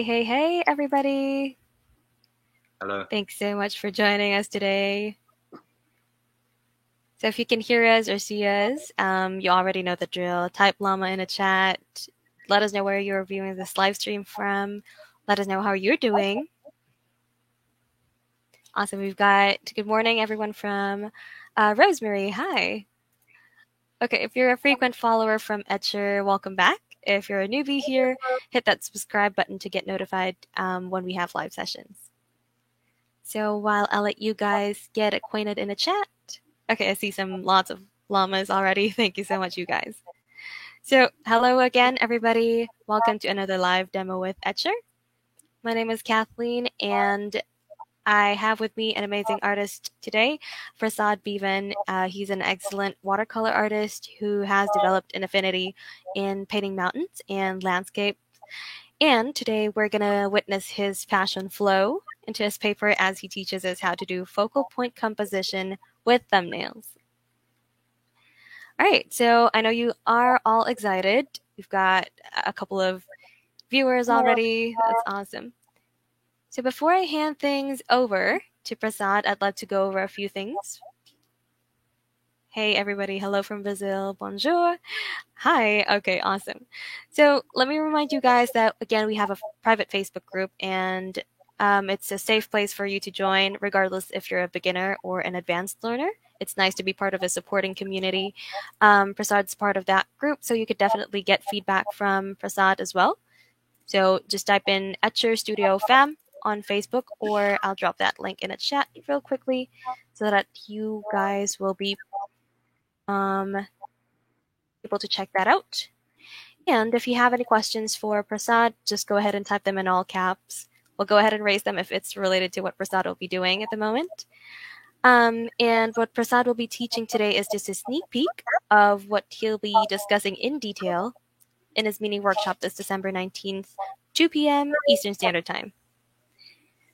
Hey, everybody. Hello. Thanks so much for joining us today. So, if you can hear us or see us, you already know the drill. Type llama in the chat. Let us know where you're viewing this live stream from. Let us know how you're doing. Awesome. We've got good morning, everyone from Rosemary. Hi. Okay, if you're a frequent follower from Etcher, welcome back. If you're a newbie here, hit that subscribe button to get notified when we have live sessions. So while I'll let you guys get acquainted in the chat. Okay, I see lots of llamas already. Thank you so much, you guys. So hello again, everybody. Welcome to another live demo with Etcher. My name is Kathleen, and I have with me an amazing artist today, Prasad Bevan. He's an excellent watercolor artist who has developed an affinity in painting mountains and landscapes. And today we're going to witness his passion flow into his paper as he teaches us how to do focal point composition with thumbnails. All right, so I know you are all excited. We've got a couple of viewers already. That's awesome. So before I hand things over to Prasad, I'd like to go over a few things. Hey, everybody. Hello from Brazil. Bonjour. Hi. Okay, awesome. So let me remind you guys that, again, we have a private Facebook group, and it's a safe place for you to join, regardless if you're a beginner or an advanced learner. It's nice to be part of a supporting community. Prasad's part of that group, so you could definitely get feedback from Prasad as well. So just type in Etcher Studio Fam on Facebook, or I'll drop that link in a chat real quickly so that you guys will be able to check that out. And if you have any questions for Prasad, just go ahead and type them in all caps. We'll go ahead and raise them if it's related to what Prasad will be doing at the moment. And what Prasad will be teaching today is just a sneak peek of what he'll be discussing in detail in his mini workshop this December 19th, 2 p.m. Eastern Standard Time.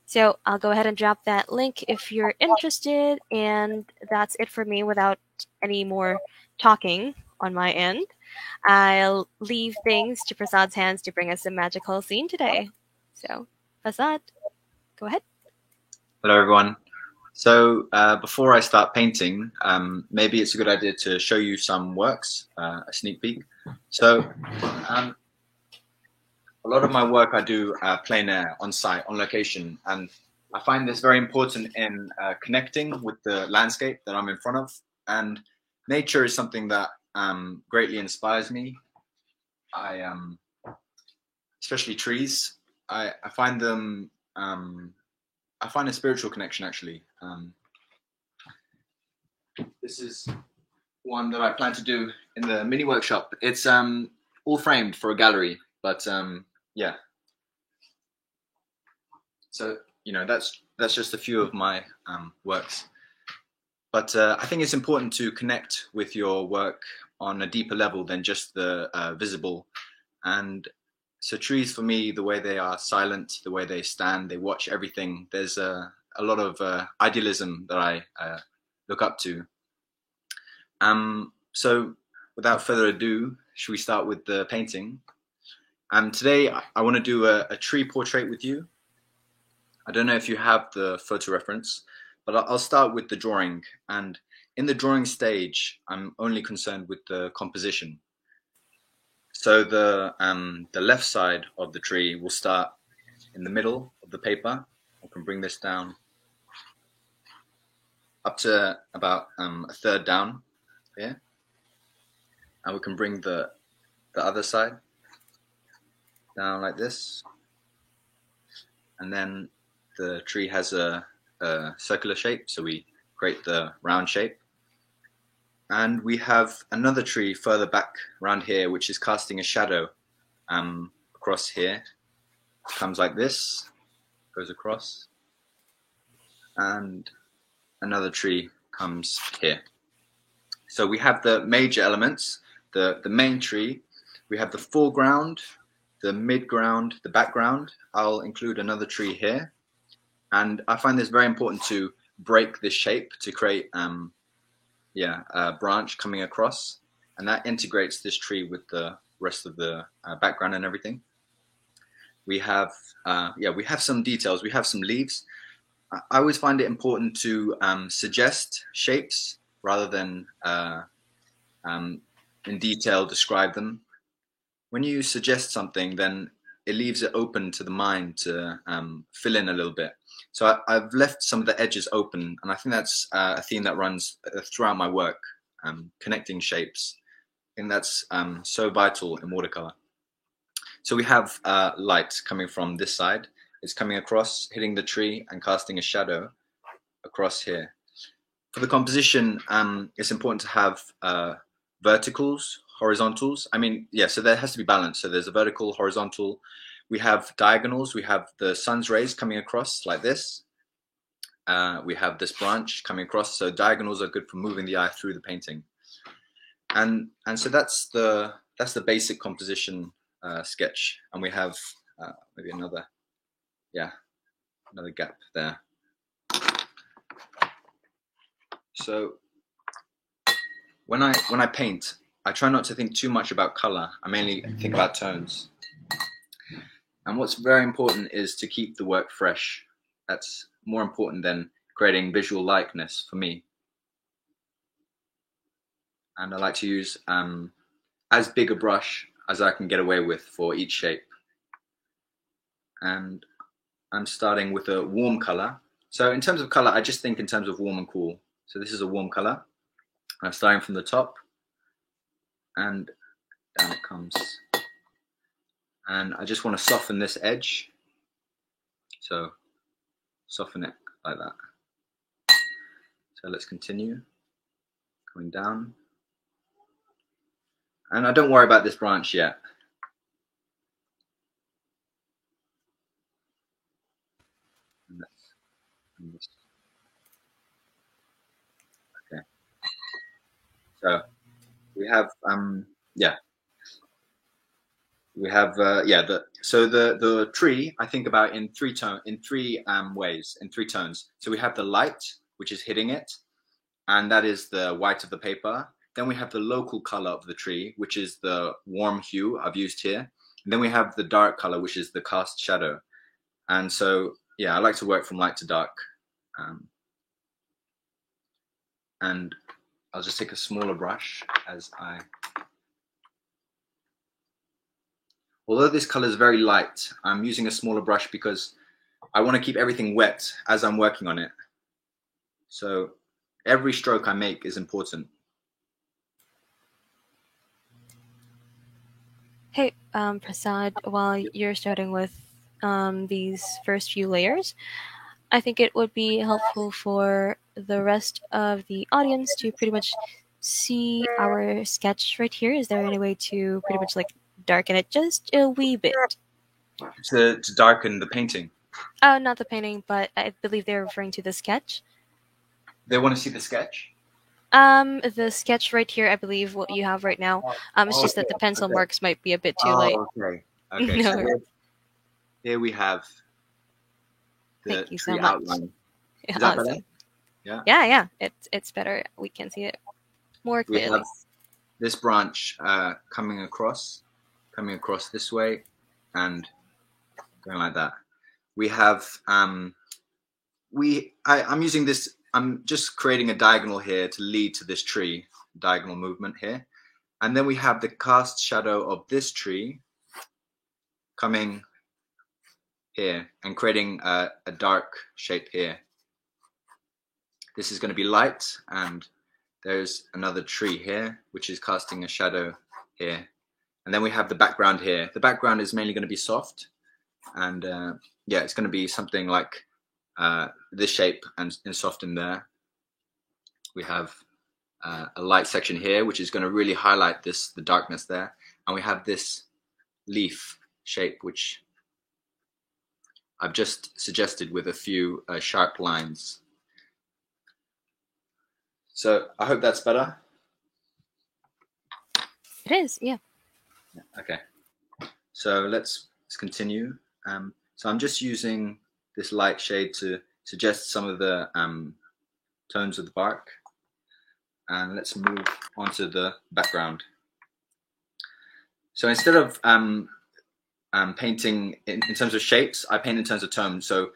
So I'll go ahead and drop that link if you're interested, and that's it for me without any more talking on my end. I'll leave things to Prasad's hands to bring us a magical scene today. So, Prasad, go ahead. Hello, everyone. So before I start painting, maybe it's a good idea to show you some works, a sneak peek. So a lot of my work I do plein air, on site, on location, and I find this very important in connecting with the landscape that I'm in front of. And nature is something that greatly inspires me. Especially trees. I find them. I find a spiritual connection actually. This is one that I plan to do in the mini workshop. It's all framed for a gallery, but yeah. So that's just a few of my works. But I think it's important to connect with your work on a deeper level than just the visible. And so trees for me, the way they are silent, the way they stand, they watch everything. There's a lot of idealism that I look up to. So without further ado, should we start with the painting? Today I want to do a tree portrait with you. I don't know if you have the photo reference, but I'll start with the drawing. And in the drawing stage, I'm only concerned with the composition. So the left side of the tree will start in the middle of the paper. I can bring this down up to about a third down here, and we can bring the other side down like this, and then the tree has a circular shape, so we create the round shape. And we have another tree further back around here, which is casting a shadow across here. It comes like this, goes across, and another tree comes here. So we have the major elements, the main tree. We have the foreground, the midground, the background. I'll include another tree here. And I find this very important to break this shape to create a branch coming across, and that integrates this tree with the rest of the background and everything. we have we have some details. We have some leaves. I always find it important to suggest shapes rather than in detail describe them. When you suggest something, then it leaves it open to the mind to fill in a little bit. So I've left some of the edges open, and I think that's a theme that runs throughout my work, connecting shapes. I think that's so vital in watercolor. So we have light coming from this side. It's coming across, hitting the tree and casting a shadow across here. For the composition, it's important to have verticals, horizontals. I mean, yeah, so there has to be balance. So there's a vertical, horizontal. We have diagonals. We have the sun's rays coming across like this. We have this branch coming across. So diagonals are good for moving the eye through the painting. And so that's the basic composition sketch. And we have maybe another gap there. So when I paint, I try not to think too much about color. I mainly think about tones. And what's very important is to keep the work fresh. That's more important than creating visual likeness for me. And I like to use as big a brush as I can get away with for each shape. And I'm starting with a warm color. So in terms of color, I just think in terms of warm and cool. So this is a warm color. I'm starting from the top and down it comes. And I just want to soften this edge. So soften it like that. So let's continue. Coming down. And I don't worry about this branch yet. Okay. So we have the tree I think about in three ways, in three tones. So we have the light, which is hitting it, and that is the white of the paper. Then we have the local color of the tree, which is the warm hue I've used here. And then we have the dark color, which is the cast shadow. And so I like to work from light to dark. And I'll just take a smaller brush although this color is very light, I'm using a smaller brush because I want to keep everything wet as I'm working on it. So every stroke I make is important. Hey, Prasad, while you're starting with these first few layers, I think it would be helpful for the rest of the audience to pretty much see our sketch right here. Is there any way to pretty much like darken it just a wee bit? To darken the painting? Oh, not the painting, but I believe they're referring to the sketch. They want to see the sketch? The sketch right here, I believe what you have right now. It's just that the pencil marks might be a bit too light. Okay. No. So here we have the Thank you so tree much. outline. Is Awesome. that better? Yeah. Yeah. It's better. We can see it more We clearly. have this branch coming across this way and going like that. We have I'm using this. I'm just creating a diagonal here to lead to this tree, diagonal movement here. And then we have the cast shadow of this tree coming here and creating a dark shape here. This is going to be light, and there's another tree here, which is casting a shadow here. And then we have the background here. The background is mainly going to be soft, and it's going to be something like this shape and soft in there. We have a light section here, which is going to really highlight the darkness there. And we have this leaf shape, which I've just suggested with a few sharp lines. So I hope that's better. It is, yeah. Okay. So let's continue. So I'm just using this light shade to suggest some of the tones of the bark. And let's move on to the background. So instead of painting in terms of shapes. I paint in terms of tones. So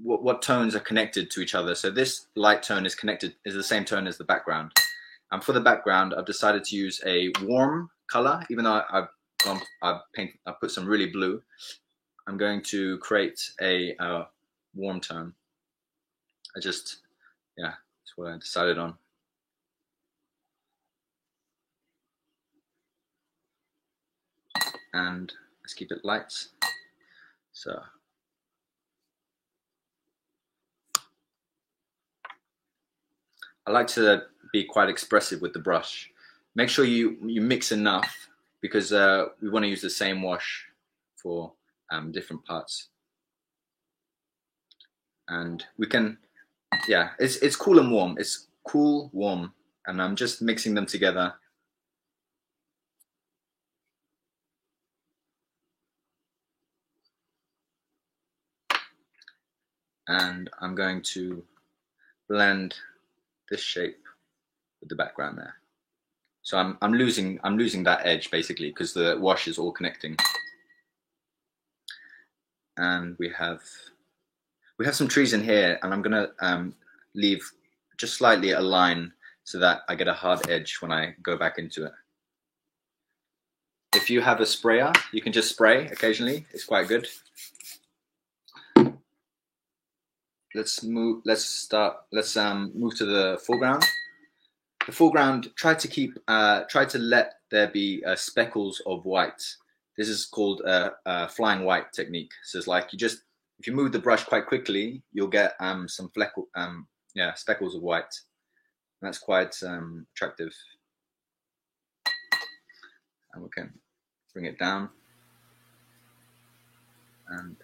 what tones are connected to each other. So this light tone is the same tone as the background. And for the background, I've decided to use a warm color, even though I've put some really blue. I'm going to create a warm tone. That's what I decided on. And let's keep it light. So I like to be quite expressive with the brush. Make sure you mix enough, because we want to use the same wash for different parts. And we can, it's cool and warm. It's cool, warm, and I'm just mixing them together. And I'm going to blend this shape with the background there. So I'm losing that edge basically, because the wash is all connecting. And we have some trees in here, and I'm gonna leave just slightly a line so that I get a hard edge when I go back into it. If you have a sprayer, you can just spray occasionally. It's quite good. Let's move to the foreground. The foreground, try to let there be speckles of white. This is called a flying white technique. So it's like if you move the brush quite quickly, you'll get some speckles of white. And that's quite attractive. And we can bring it down. And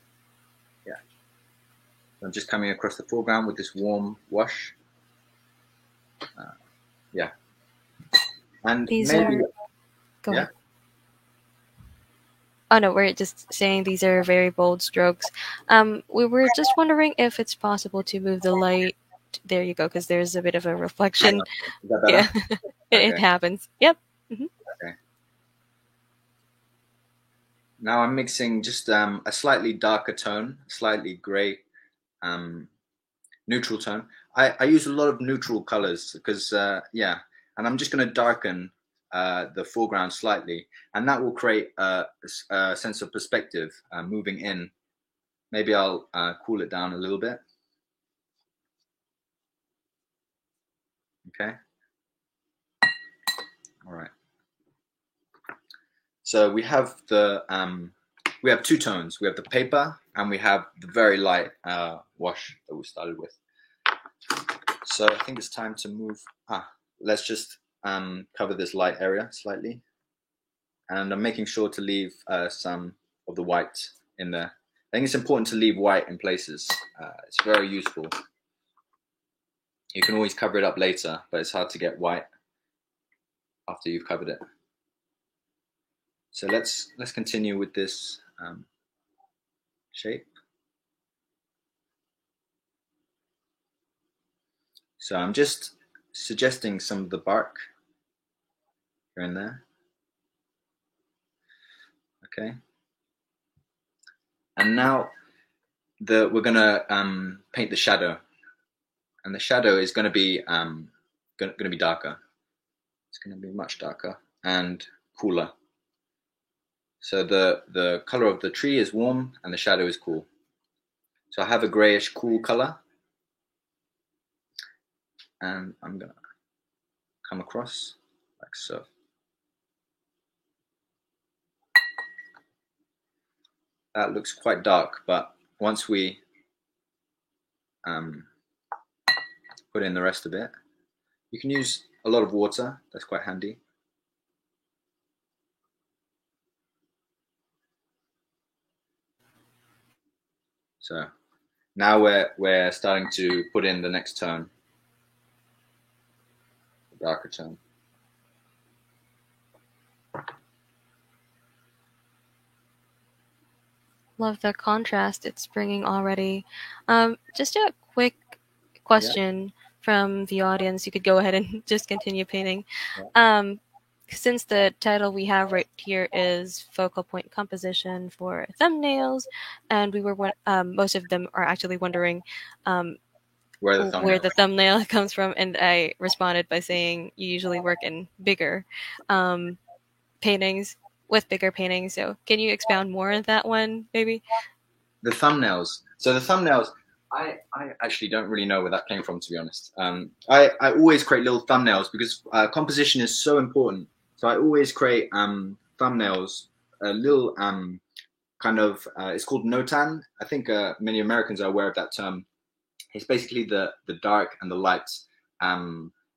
I'm just coming across the foreground with this warm wash. And These maybe, are... Go ahead. Oh no, we're just saying these are very bold strokes. We were just wondering if it's possible to move the light. There you go, because there's a bit of a reflection. Is that better? Yeah, it happens. Yep. Mm-hmm. Okay. Now I'm mixing just a slightly darker tone, slightly gray, neutral tone. I use a lot of neutral colors because, and I'm just going to darken the foreground slightly, and that will create a sense of perspective moving in. Maybe I'll cool it down a little bit. Okay. All right. So we have we have two tones. We have the paper, and we have the very light wash that we started with. So I think it's time to move. Let's just cover this light area slightly, and I'm making sure to leave some of the white in there. I think it's important to leave white in places. It's very useful. You can always cover it up later, but it's hard to get white after you've covered it. So let's continue with this shape. So I'm just suggesting some of the bark here and there. Okay. And now we're gonna paint the shadow, and the shadow is gonna be darker. It's gonna be much darker and cooler. So the color of the tree is warm and the shadow is cool. So I have a grayish cool color, and I'm gonna come across like so. That looks quite dark, but once we put in the rest of it, you can use a lot of water. That's quite handy. So now we're starting to put in the next tone, the darker tone. Love the contrast it's bringing already. Just a quick question from the audience. You could go ahead and just continue painting. since the title we have right here is focal point composition for thumbnails, and we were most of them are actually wondering Where the where thumbnail? the thumbnail comes from, and I responded by saying you usually work in bigger paintings with bigger paintings. So can you expound more on that one, maybe? The thumbnails. So the thumbnails, I actually don't really know where that came from, to be honest. I always create little thumbnails because composition is so important. So I always create thumbnails, a little kind of, it's called notan. I think many Americans are aware of that term. It's basically the dark and the light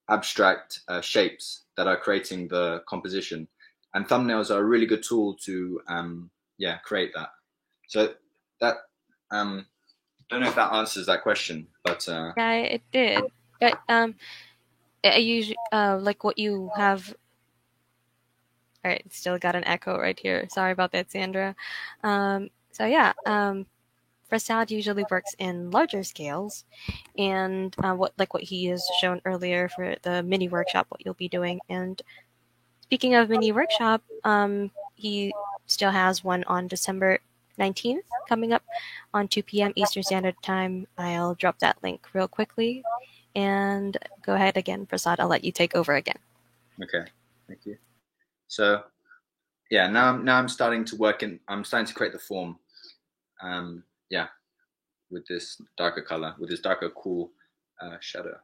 abstract shapes that are creating the composition. And thumbnails are a really good tool to create that. So that don't know if that answers that question, but Yeah, it did. But I usually like what you have. All right, still got an echo right here. Sorry about that, Sandra. So yeah, Prasad usually works in larger scales, and what he has shown earlier for the mini workshop, what you'll be doing. And speaking of mini workshop, he still has one on December 19th coming up on 2 p.m. Eastern Standard Time. I'll drop that link real quickly. And go ahead again, Prasad. I'll let you take over again. okay, thank you. So yeah, now I'm starting to work in. I'm starting to create the form. Yeah, with this darker color, with this darker cool shadow.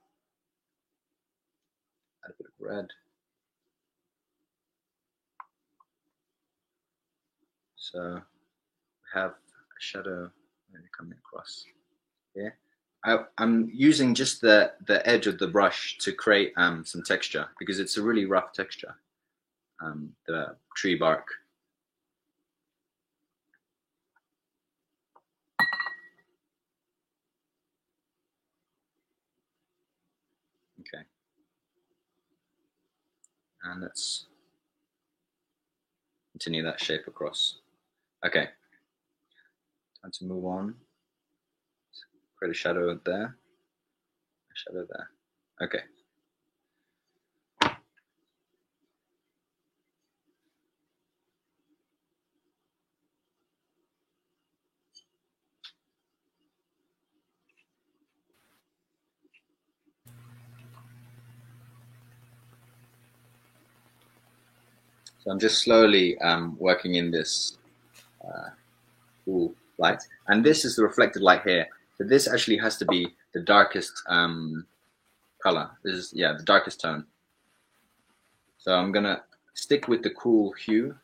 Add a bit of red. So we have a shadow coming across here. I'm using just the edge of the brush to create some texture because it's a really rough texture. The tree bark. Okay. And let's continue that shape across. Okay. Time to move on. Create a shadow there. A shadow there. Okay. So I'm just slowly working in this cool light. And this is the reflected light here. So this actually has to be the darkest color. This is, yeah, the darkest tone. So I'm going to stick with the cool hue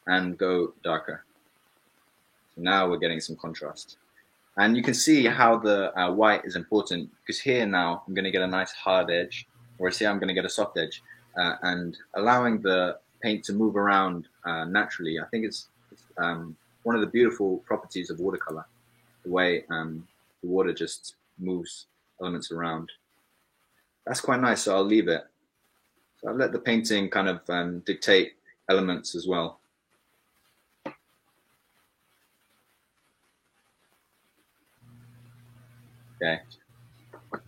and go darker. So now we're getting some contrast. And you can see how the white is important because here now I'm going to get a nice hard edge, whereas here I'm going to get a soft edge. And allowing the paint to move around naturally, I think it's one of the beautiful properties of watercolor, the way the water just moves elements around. That's quite nice, so I'll leave it. So I'll let the painting kind of dictate elements as well. Okay,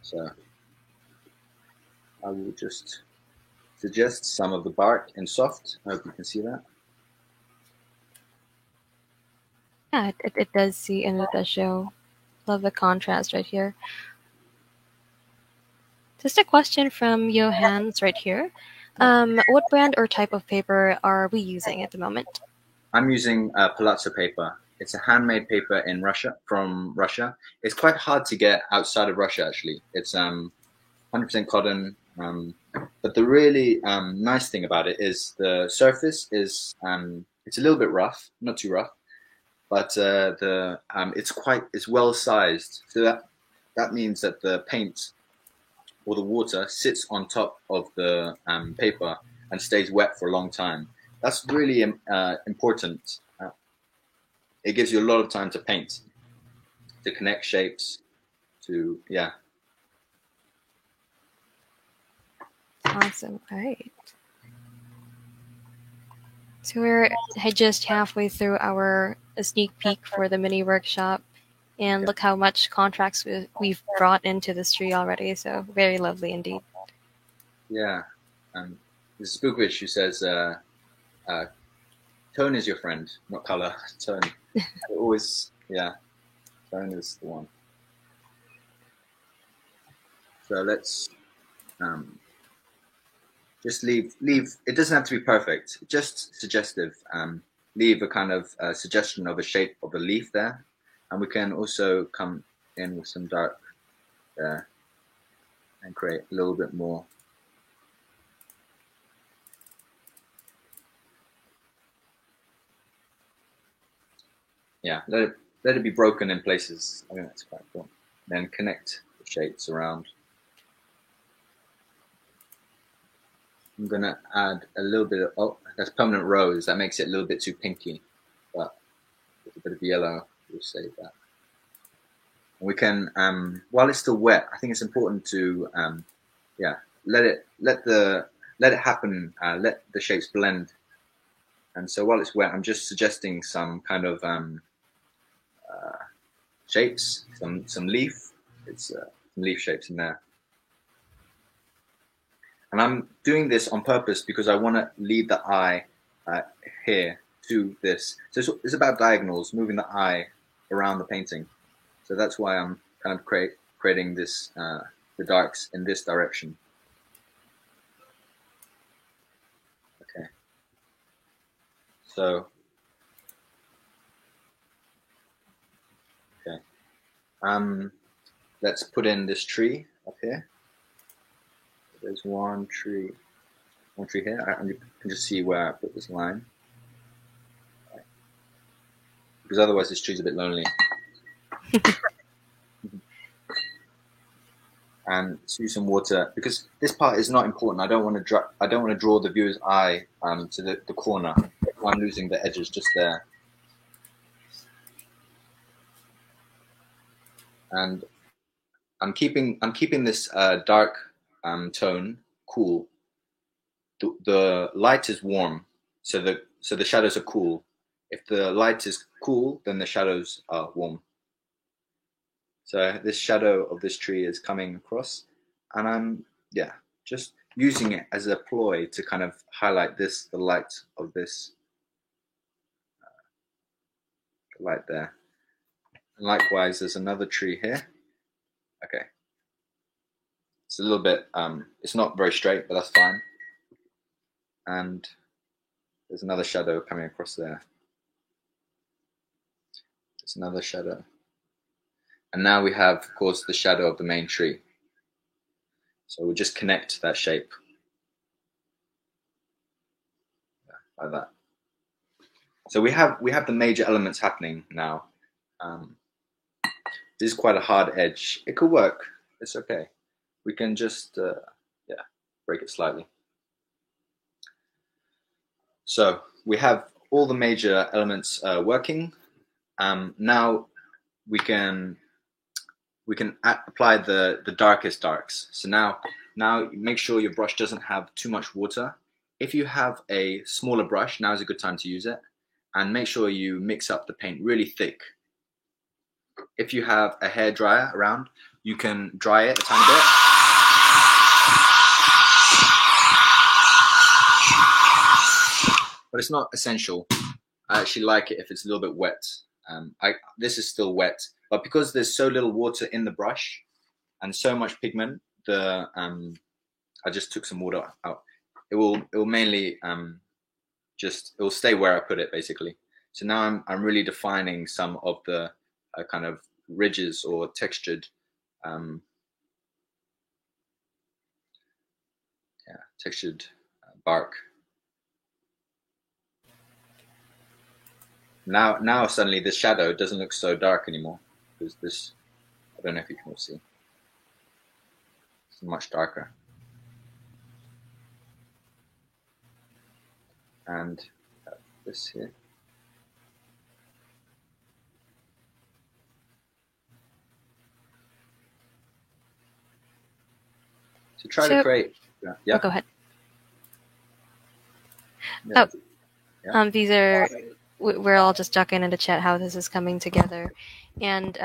so I will just suggest some of the bark in soft. I hope you can see that. Yeah, it does see and it does show. Love the contrast right here. Just a question from Johannes right here. What brand or type of paper are we using at the moment? I'm using Palazzo paper. It's a handmade paper in Russia, from Russia. It's quite hard to get outside of Russia, actually. It's 100% cotton. But the really nice thing about it is the surface is it's a little bit rough, not too rough, but it's well sized. So that means that the paint or the water sits on top of the paper and stays wet for a long time. That's really important. It gives you a lot of time to paint, to connect shapes, to, yeah. Awesome. All right. So we're just halfway through our sneak peek for the mini workshop. And look how much contrast we've brought into this tree already. So very lovely indeed. Yeah. This is Spookridge who says, tone is your friend, not color. Tone. Always, yeah, tone is the one. So let's just leave. It doesn't have to be perfect. Just suggestive. Leave a kind of suggestion of a shape of a leaf there, and we can also come in with some dark there and create a little bit more. Yeah, let it be broken in places. I think that's quite cool. Then connect the shapes around. I'm gonna add a little bit of, oh, that's permanent rose. That makes it a little bit too pinky, but with a bit of yellow, we'll save that. And we can, while it's still wet, I think it's important to, yeah, let it happen. Let the shapes blend. And so while it's wet, I'm just suggesting some kind of shapes, some leaf. It's some leaf shapes in there. And I'm doing this on purpose because I want to lead the eye here to this. So it's about diagonals, moving the eye around the painting. So that's why I'm kind of creating this, the darks in this direction. Okay. So, okay. Let's put in this tree up here. There's one tree here. And you can just see where I put this line. Okay. Because otherwise this tree's a bit lonely. And use some water because this part is not important. I don't want to draw the viewer's eye to the corner. I'm losing the edges just there. And I'm keeping this dark tone cool. The light is warm, so the shadows are cool. If the light is cool, then the shadows are warm. So this shadow of this tree is coming across, and I'm just using it as a ploy to kind of highlight the light of this light there. And likewise, there's another tree here. Okay, it's a little bit it's not very straight, but that's fine. And there's another shadow coming across there. There's another shadow. And now we have, of course, the shadow of the main tree. So we'll just connect that shape. Yeah, like that. So we have the major elements happening now. This is quite a hard edge. It could work. It's okay. We can just break it slightly. So we have all the major elements working. Now we can apply the darkest darks. So now make sure your brush doesn't have too much water. If you have a smaller brush, now is a good time to use it. And make sure you mix up the paint really thick. If you have a hair dryer around, you can dry it a tiny bit. But it's not essential. I actually like it if it's a little bit wet. This is still wet, but because there's so little water in the brush and so much pigment, I just took some water out. It will mainly it will stay where I put it basically. So now I'm really defining some of the kind of ridges or textured bark. Now suddenly this shadow doesn't look so dark anymore because this, I don't know if you can all see, it's much darker. And this here. So try to create. Yeah. Oh, go ahead. Yeah. Oh, these are. We're all just talking in the chat how this is coming together, and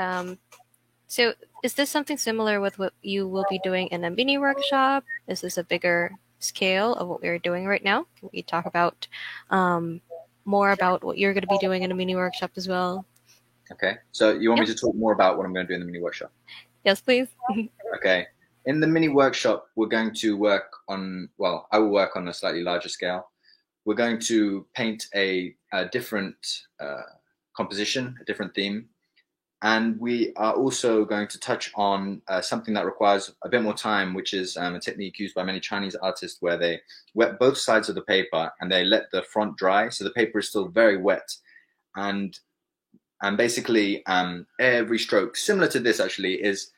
so is this something similar with what you will be doing in a mini workshop? Is this a bigger scale of what we're doing right now? Can we talk about more about what you're going to be doing in a mini workshop as well? Okay. So you want me Yep. to talk more about what I'm going to do in the mini workshop? Yes, please. Okay. In the mini workshop, we're going to work on, well, I will work on a slightly larger scale. We're going to paint a different composition, a different theme. And we are also going to touch on something that requires a bit more time, which is a technique used by many Chinese artists where they wet both sides of the paper and they let the front dry. So the paper is still very wet. And basically every stroke, similar to this actually, is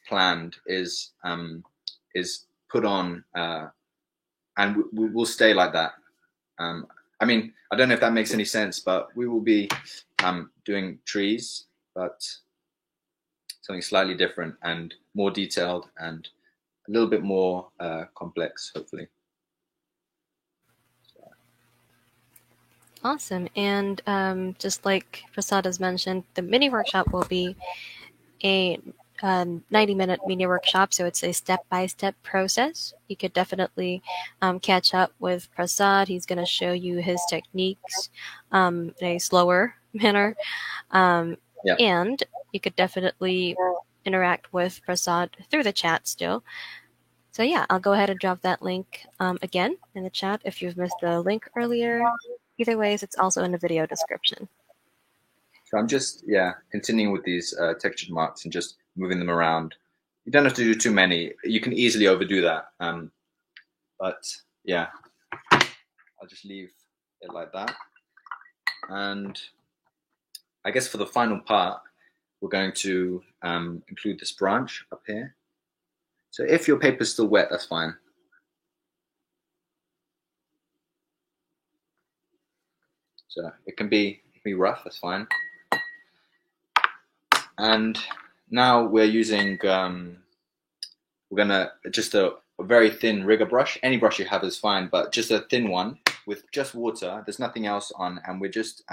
planned, is put on, and we'll stay like that. I mean, I don't know if that makes any sense, but we will be doing trees, but something slightly different and more detailed and a little bit more complex, hopefully. Awesome. And just like Prasad has mentioned, the mini workshop will be a 90-minute mini workshop, so it's a step-by-step process. You could definitely catch up with Prasad. He's going to show you his techniques in a slower manner. Yeah. And you could definitely interact with Prasad through the chat still. So yeah, I'll go ahead and drop that link again in the chat if you've missed the link earlier. Either ways, it's also in the video description. So I'm just, continuing with these textured marks and just moving them around. You don't have to do too many. You can easily overdo that. But yeah, I'll just leave it like that. And I guess for the final part, we're going to include this branch up here. So if your paper's still wet, that's fine. So it can be rough, that's fine. And now we're using, we're gonna just a very thin rigger brush. Any brush you have is fine, but just a thin one with just water. There's nothing else on, and we're just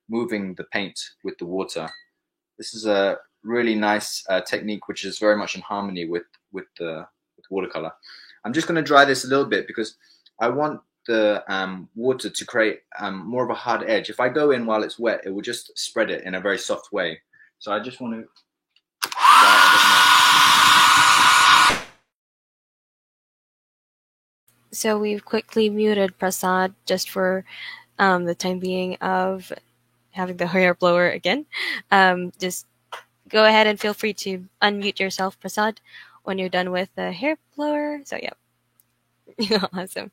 moving the paint with the water. This is a really nice technique, which is very much in harmony with watercolor. I'm just going to dry this a little bit because I want the water to create more of a hard edge. If I go in while it's wet, it will just spread it in a very soft way. So I just want to dry it a bit more. So we've quickly muted Prasad just for the time being of having the hair blower again. Just go ahead and feel free to unmute yourself, Prasad, when you're done with the hair blower. So yeah, awesome.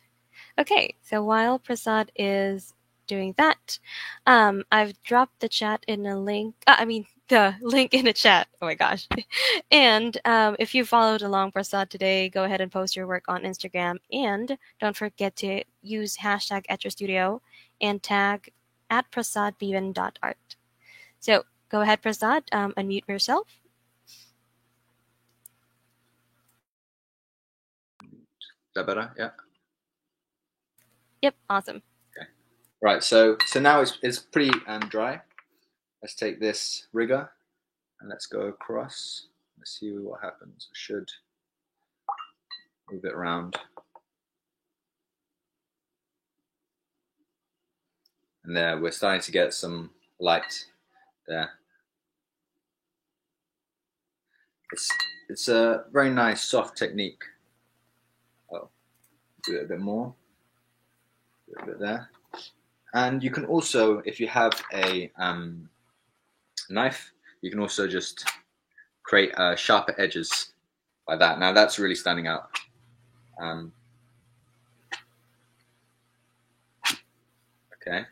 Okay, so while Prasad is doing that, I've dropped the chat in a link. The link in the chat. Oh my gosh. And if you followed along Prasad today, go ahead and post your work on Instagram. And don't forget to use hashtag #EtcherStudio and tag at prasadbevan.art. So go ahead, Prasad, unmute yourself. Is that better? Yeah. Yep, awesome. Okay. Right. So now it's pretty dry. Let's take this rigger and let's go across. Let's see what happens. I should move it around. And there, we're starting to get some light there. It's a very nice soft technique. Oh, do it a bit more. Do it a bit there. And you can also, if you have a knife, you can also just create sharper edges like that. Now that's really standing out. Okay.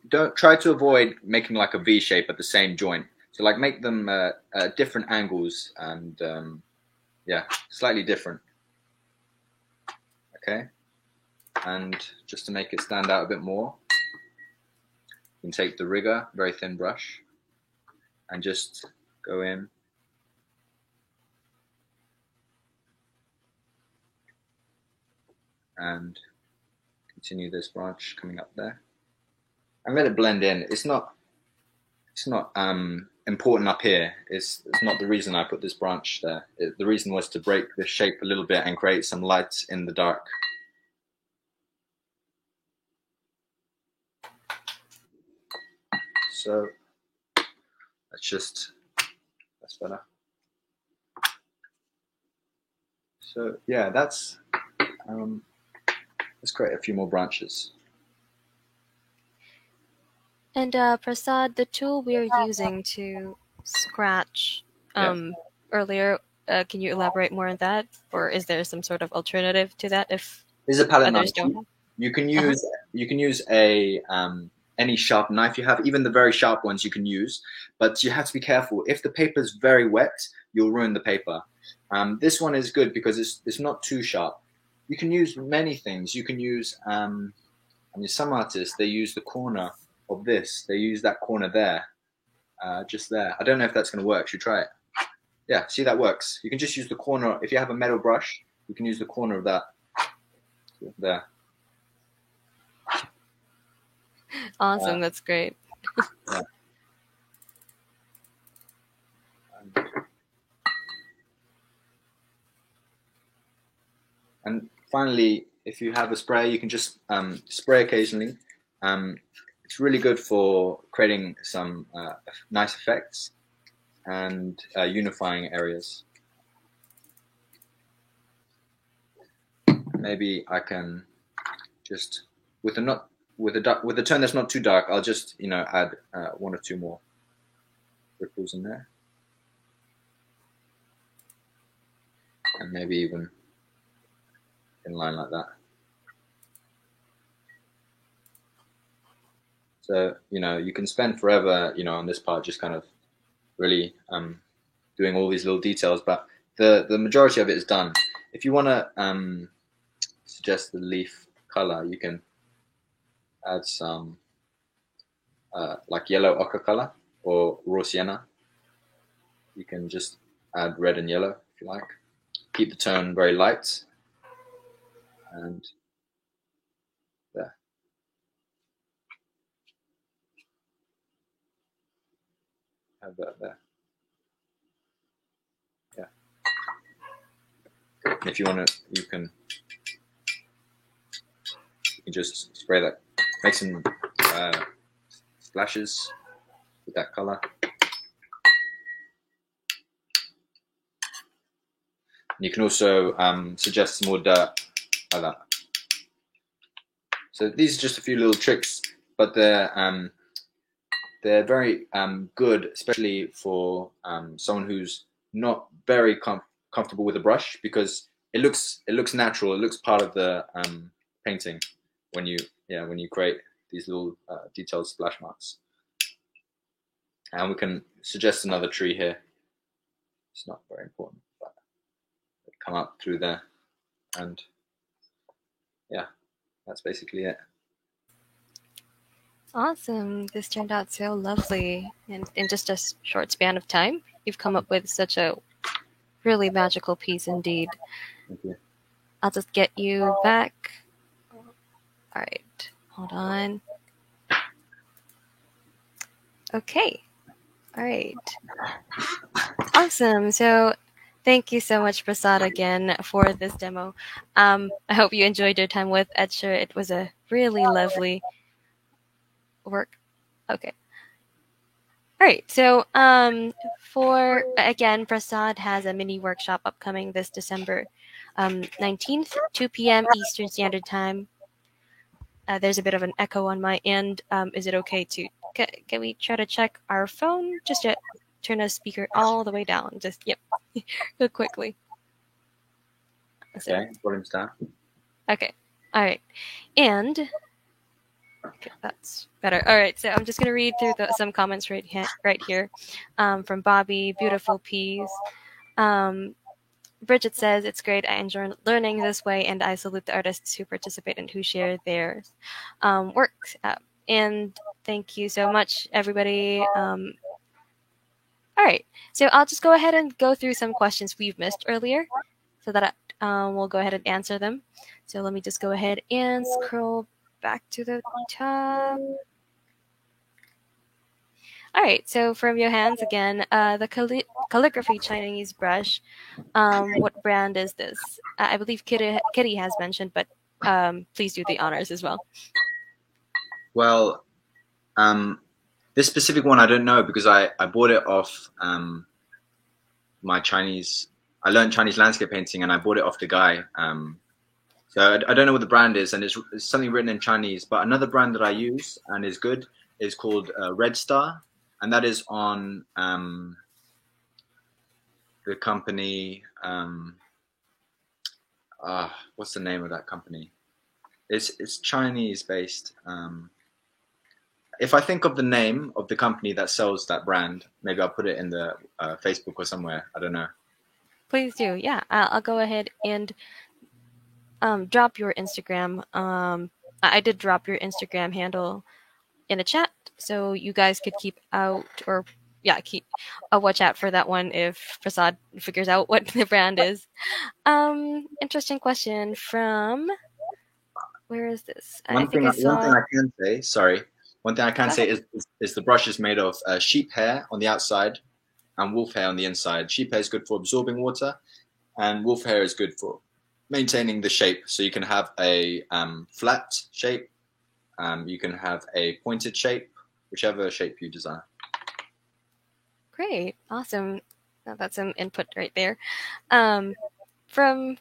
Don't try to avoid making like a V shape at the same joint. So like make them different angles and slightly different. Okay. And just to make it stand out a bit more, you can take the rigger, very thin brush, and just go in. And continue this branch coming up there. And let it blend in. It's not important up here. It's not the reason I put this branch there. The reason was to break the shape a little bit and create some light in the dark. So that's better. So yeah, let's create a few more branches. And Prasad, the tool we are using to scratch earlier, can you elaborate more on that? Or is there some sort of alternative to that if This is a palette others knife. don't have? You can use a any sharp knife you have, even the very sharp ones you can use, but you have to be careful. If the paper is very wet, you'll ruin the paper. This one is good because it's not too sharp. You can use many things. You can use, some artists, they use the corner of this. They use that corner there, just there. I don't know if that's going to work. Should we try it? Yeah, see, that works. You can just use the corner. If you have a metal brush, you can use the corner of that there. Awesome, that's great. Yeah. And finally, if you have a spray, you can just spray occasionally. It's really good for creating some nice effects and unifying areas. Maybe I can just with a tone that's not too dark, I'll just add one or two more ripples in there, and maybe even in line like that. So you can spend forever on this part, just kind of really doing all these little details, but the majority of it is done. If you want to suggest the leaf color, you can add some like yellow ochre color or raw sienna. You can just add red and yellow if you like. Keep the tone very light, and there. Have that there. Yeah. If you want to, you can just spray that. Make some splashes with that color. And you can also suggest some more dirt like that. So these are just a few little tricks, but they're very good, especially for someone who's not very comfortable with a brush, because it looks natural. It looks part of the painting when you create these little detailed splash marks. And we can suggest another tree here. It's not very important, but it come up through there, and yeah, that's basically it. Awesome. This turned out so lovely. And in just a short span of time, you've come up with such a really magical piece indeed. Thank you. I'll just get you back. All right. Hold on. Okay. All right. Awesome. So thank you so much, Prasad, again for this demo. I hope you enjoyed your time with Etcher. It was a really lovely work. Okay. All right. So again, Prasad has a mini workshop upcoming this December 19th, 2 p.m. Eastern Standard Time. There's a bit of an echo on my end. Is it okay to can we try to check our phone just to turn the speaker all the way down? Just real quickly. Okay, volume's down. Okay. All right. And okay, that's better. All right, so I'm just going to read through some comments right here from Bobby. Beautiful piece. Bridget says, it's great. I enjoy learning this way, and I salute the artists who participate and who share their work. And thank you so much, everybody. All right, so I'll just go ahead and go through some questions we've missed earlier so that we'll go ahead and answer them. So let me just go ahead and scroll back to the top. All right, so from Johans again, the calligraphy Chinese brush. What brand is this? I believe Kitty has mentioned, but please do the honors as well. Well, this specific one I don't know because I bought it off my Chinese. I learned Chinese landscape painting and I bought it off the guy. So I don't know what the brand is, and it's something written in Chinese. But another brand that I use and is good is called Red Star, and that is on the company. What's the name of that company? It's Chinese based. If I think of the name of the company that sells that brand, maybe I'll put it in the Facebook or somewhere. I don't know. Please do. Yeah, I'll go ahead and drop your Instagram. I did drop your Instagram handle in a chat, so you guys could keep out or keep a watch out for that one if Prasad figures out what the brand is. Interesting question from where is this? One thing I can say, sorry. One thing I can say is the brush is made of sheep hair on the outside and wolf hair on the inside. Sheep hair is good for absorbing water, and wolf hair is good for maintaining the shape. So you can have a flat shape, you can have a pointed shape, whichever shape you desire. Great, awesome. That's some input right there.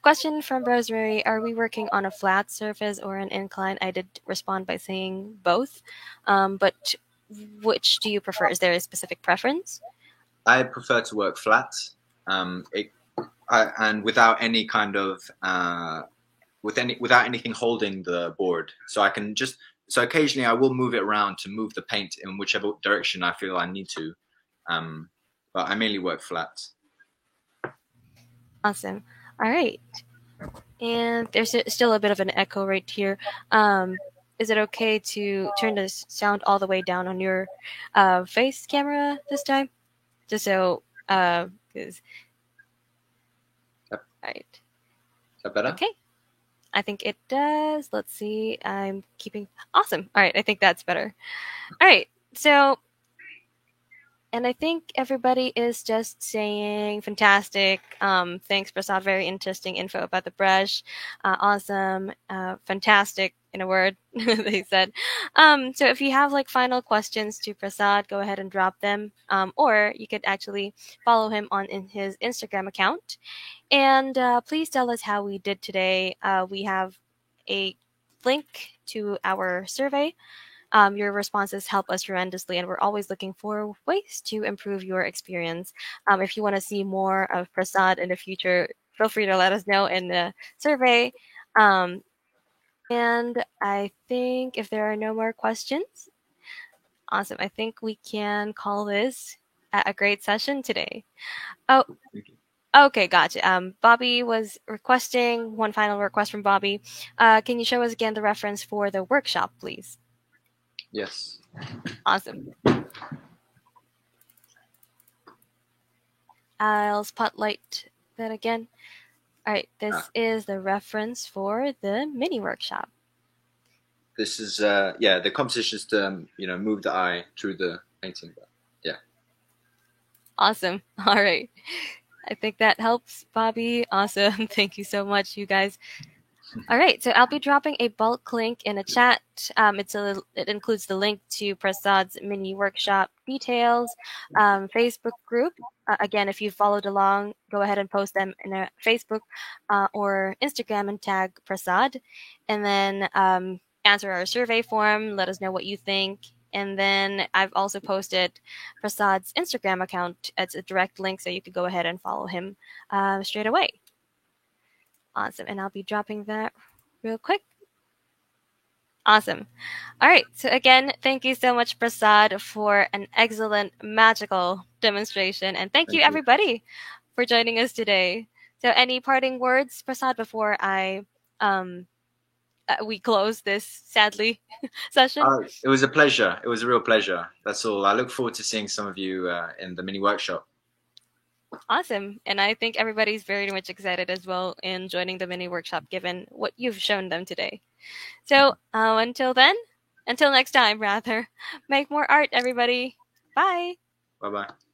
Question from Rosemary, are we working on a flat surface or an incline? I did respond by saying both, but which do you prefer? Is there a specific preference? I prefer to work flat, and without any kind of without anything holding the board. So I can so occasionally I will move it around to move the paint in whichever direction I feel I need to, but I mainly work flat. Awesome. All right. And there's still a bit of an echo right here. Is it okay to turn the sound all the way down on your face camera this time? Just so, right. Is that better? Okay. I think it does. Let's see. I'm keeping... Awesome. All right. I think that's better. All right. So... And I think everybody is just saying fantastic. Thanks, Prasad. Very interesting info about the brush. Awesome. Fantastic, in a word, they said. So if you have final questions to Prasad, go ahead and drop them. Or you could actually follow him in his Instagram account. And please tell us how we did today. We have a link to our survey. Your responses help us tremendously, and we're always looking for ways to improve your experience. If you want to see more of Prasad in the future, feel free to let us know in the survey. And I think if there are no more questions, awesome. I think we can call this a great session today. Oh, okay, gotcha. Bobby was requesting one final request from Bobby. Can you show us again the reference for the workshop, please? Yes. Awesome. I'll spotlight that again. All right, this is the reference for the mini workshop. This is the composition is to move the eye through the painting. Yeah. Awesome. All right. I think that helps, Bobby. Awesome. Thank you so much, you guys. All right, so I'll be dropping a bulk link in a chat. It includes the link to Prasad's mini workshop details, Facebook group. Again, if you followed along, go ahead and post them in a Facebook or Instagram and tag Prasad. And then answer our survey form. Let us know what you think. And then I've also posted Prasad's Instagram account. It's a direct link, so you could go ahead and follow him straight away. Awesome. And I'll be dropping that real quick. Awesome. All right. So again, thank you so much, Prasad, for an excellent magical demonstration. And thank you, everybody, for joining us today. So any parting words, Prasad, before we close this, sadly, session? It was a pleasure. It was a real pleasure. That's all. I look forward to seeing some of you in the mini workshop. Awesome. And I think everybody's very much excited as well in joining the mini workshop, given what you've shown them today. So until next time, rather, make more art, everybody. Bye. Bye bye.